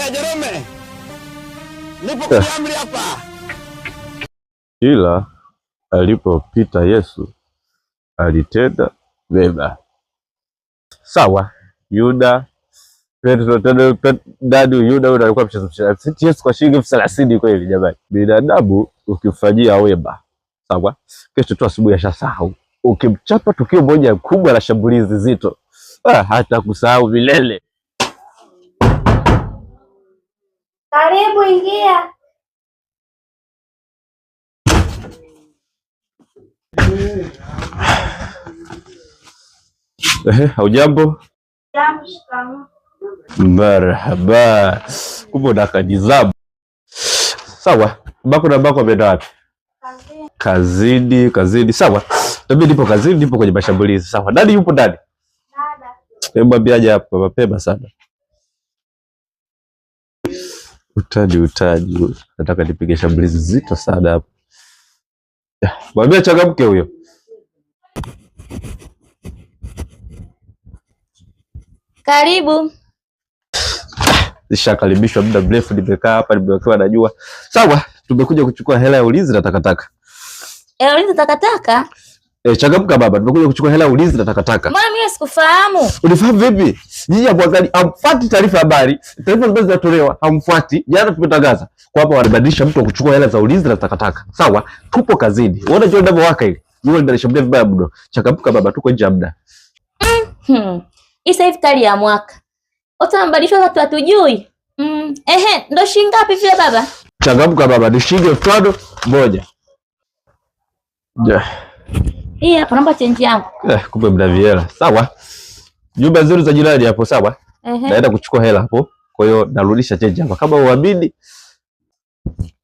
Jerome, nipo kwenye amri hapa. Ila alipopita Yesu alitenda mema. Sawa, Yuda Yuda alikuwa mchezo Yesu kwa shilingi 30,000 kweli jamani. Binadamu ukifanyia wema, sawa, kesho tu asubuhi ashasahau. Ukimchapa tukio moja kubwa la shambulizi zito, hata kusahau milele. Karibu, ingia. Hujambo? Jambo, shikamoo. Marhaba. Kumbe unakanizamu. Sawa, bako na bako ameenda wapi? Kazini. Sawa. Mimi nipo kazini, nipo kwenye mashambulizi. Sawa. Nani yupo ndani? Dada. Hebu ambiaje hapa mapema sana. Utaji. Nataka nipige shambulizi zito sana hapa. Mwambie changamke huyo. Karibu. Nishakaribishwa muda mrefu, nimekaa hapa nimewekewa najua. Sawa, tumekuja kuchukua hela ya ulinzi na takataka. Hela ulinzi takataka? Changamka baba, tumekuja kuchukua hela ya ulinzi na takataka. Mbona mimi sikufahamu? Unifahamu vipi? Nyinyi hapo hamfuati taarifa habari. Taarifa ambazo zinatolewa hamfuati. Jana tumetangaza kwa hapa wanabadilisha mtu wa kuchukua hela za ulinzi na takataka. Sawa, tupo kazini. Unaona jua ndivyo waka ile. Yule linashambulia vibaya mno. Changamka baba, tuko nje muda. Hii sasa hivi kali ya mwaka. Utambadilishwa watu hatujui. Ndo shilingi ngapi vile baba? Changamka baba, ni shilingi 5,000 moja. Hii hapa naomba change yangu. Kumbe mna hela. Sawa. Nyumba nzuri za jirani hapo, sawa? Naenda kuchukua hela hapo. Kwa hiyo narudisha change hapa. Kama uamini,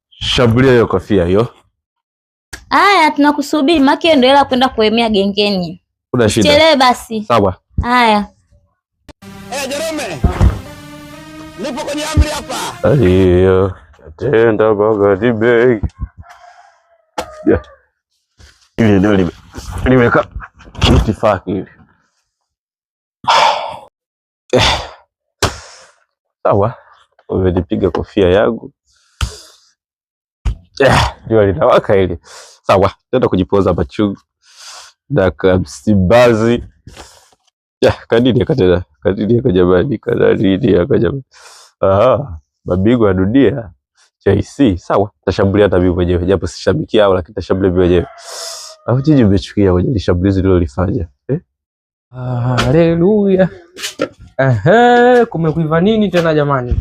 shambulia hiyo kofia hiyo. Haya, tunakusubiri maki ndio hela kwenda kuemea gengeni. Kuna shida. Chelewe basi. Sawa. Haya. Jerome, nipo kwenye amri hapa. Hiyo tenda bagadi bag. Ile ndio nimeka itifaki ile. Sawa, umenipiga kofia yangu. Ndio linawaka ile. Sawa, tenda kujipoza machungu na kamsibazi. Kadiri jamani. Mabingwa ya dunia JC. Sawa, tashambulia hata mimi mwenyewe japo sishabiki hao, lakini tashambulia mimi mwenyewe. Au jiji umechukia kwenye shambulizi lilolifanya. Haleluya. Kumekuiva nini tena jamani?